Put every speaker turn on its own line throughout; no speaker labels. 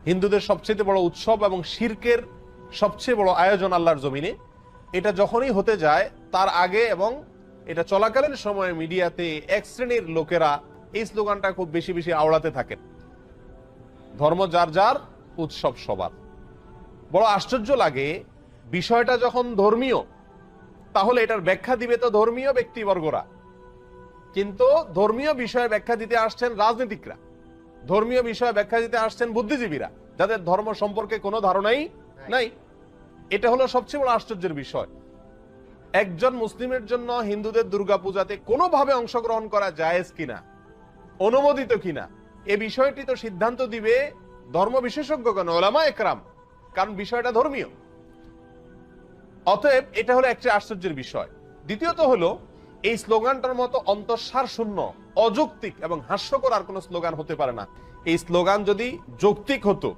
হিন্দুদের সবচেয়ে বড় উৎসব এবং শিরকের সবচেয়ে বড় আয়োজন আল্লাহর জমিনে, এটা যখনই হতে যায় তার আগে এবং এটা চলাকালীন সময়ে মিডিয়াতে এক শ্রেণীর লোকেরা এই স্লোগানটা খুব বেশি বেশি আওড়াতে থাকেন, ধর্ম যার যার, উৎসব সবার। বড় আশ্চর্য লাগে, বিষয়টা যখন ধর্মীয় তাহলে এটার ব্যাখ্যা দিবে তো ধর্মীয় ব্যক্তিবর্গরা, কিন্তু ধর্মীয় বিষয়ে ব্যাখ্যা দিতে আসছেন রাজনীতিকরা, ধর্মীয় বিষয়ে ব্যাখ্যা দিতে আসছেন বুদ্ধিজীবীরা, যাদের ধর্ম সম্পর্কে কোনো ধারণাই নাই। এটা হলো সবচেয়ে বড় আশ্চর্যের বিষয়। একজন মুসলিমের জন্য হিন্দুদের দুর্গাপূজাতে কোনোভাবে অংশগ্রহণ করা জায়েজ কিনা, অনুমোদিত কিনা, এ বিষয়টি তো সিদ্ধান্ত দিবে ধর্ম বিশেষজ্ঞগণ, ওলামা একরাম, কারণ বিষয়টা ধর্মীয়। অতএব এটা হলো একটা আশ্চর্যের বিষয়। দ্বিতীয়ত হলো, এই স্লোগানটার মতো অন্তঃসার শূন্য, অযৌক্তিক এবং হাস্যকর আর কোনো স্লোগান হতে পারে না। এই স্লোগান যদি যৌক্তিক হতো,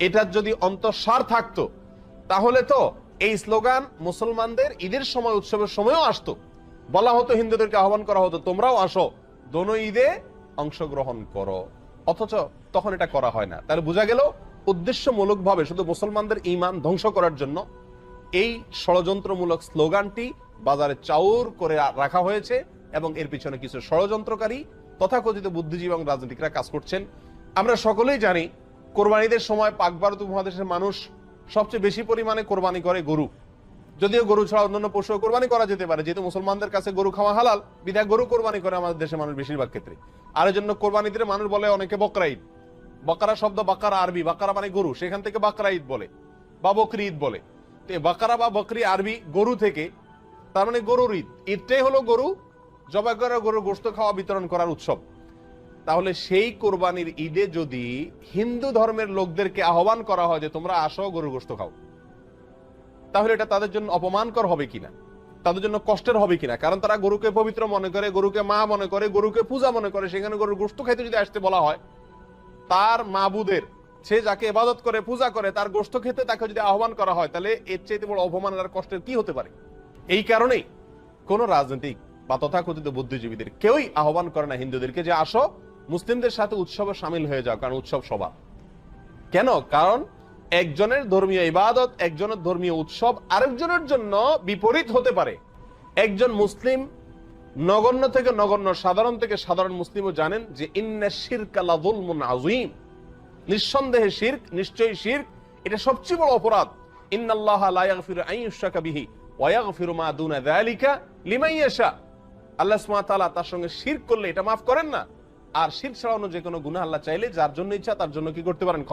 এটার যদি অন্তঃসার থাকতো, তাহলে তো এই স্লোগান মুসলমানদের ঈদের সময়, উৎসবের সময়ও আসতো। বলা হতো, হিন্দুদেরকে আহ্বান করা হতো, তোমরাও আসো, দোনো ঈদে অংশগ্রহণ করো। অথচ তখন এটা করা হয় না। তাহলে বোঝা গেল উদ্দেশ্যমূলক ভাবে শুধু মুসলমানদের ঈমান ধ্বংস করার জন্য এই ষড়যন্ত্রমূলক স্লোগানটি বাজারে চাউর করে রাখা হয়েছে এবং এর পিছনে কিছু ষড়যন্ত্রকারী তথাকথিত বুদ্ধিজীবী এবং রাজনীতিকরা কাজ করছেন। আমরা সকলেই জানি, কোরবানিদের সময় পাক ভারত উপমহাদেশের মানুষ সবচেয়ে বেশি পরিমাণে কোরবানি করে গরু। যদিও গরু ছাড়া অন্যান্য পশু কোরবানি করা যেতে পারে, যেহেতু মুসলমানদের কাছে গরু খাওয়া হালাল, বিধায় গরু কোরবানি করে আমাদের দেশের মানুষ বেশিরভাগ ক্ষেত্রে। আর এই জন্য কোরবানিদের মানুষ বলে অনেকে বকরা ঈদ। বাকারা শব্দ, বাকারা আরবি, বাকারা মানে গরু, সেখান থেকে বাকরা ঈদ বলে বা বকরি ঈদ বলে। তো বাকারা বা বকরি আরবি গরু থেকে, তার মানে গরুর ঈদ। ঈদটাই হলো গরু জবাই করে গরুর গোশত খাওয়া, বিতরণ করার উৎসব। তাহলে সেই কোরবানির ঈদে যদি হিন্দু ধর্মের লোকদেরকে আহ্বান করা হয় যে তোমরা আসো, গরুর গোশত খাও, তাহলে এটা তাদের জন্য অপমানকর হবে কিনা, তাদের জন্য কষ্টের হবে কিনা? কারণ তারা গরুকে পবিত্র মনে করে, গরুকে মা মনে করে, গরুকে পূজা মনে করে। সেখানে গরুর গোশত খাইতে যদি আসতে বলা হয়, তার মাবুদের, সে যাকে ইবাদত করে, পূজা করে, তার গোশত খেতে তাকে যদি আহ্বান করা হয়, তাহলে এর চেয়ে বড় অপমান আর কষ্টের কি হতে পারে? এই কারণেই কোন রাজনৈতিক বা তথাকথিত বুদ্ধিজীবীদের কেউই আহ্বান করে না হিন্দুদেরকে যে আসো, মুসলিমদের সাথে উৎসবে সামিল হয়ে যাও, কারণ উৎসব সবার। কেন? কারণ একজনের ধর্মীয় ইবাদত, একজনের ধর্মীয় উৎসব আরেকজনের জন্য বিপরীত হতে পারে। একজন মুসলিম, নগণ্য থেকে নগণ্য, সাধারণ থেকে সাধারণ মুসলিমও জানেন যে ইন্না শিরকা লাযুলমুন আযীম, নিঃসন্দেহে শিরক, নিশ্চয়ই শিরক, এটা সবচেয়ে বড় অপরাধ। ইন্নাল্লাহা লা ইয়াগফিরু আন ইউশরাকা বিহি ওয়া ইয়াগফিরু মা দুনা যালিকা লিমান ইয়াশা। আল্লাহ সুবহানাহু ওয়া তাআলা তার সঙ্গে শিরক করলে এটা মাফ করেন না, আর শিরক ছাড়া অন্য যে কোনো গুনাহ আল্লাহ চাইলে যার জন্য ইচ্ছা তার জন্য কি করতে পারেন?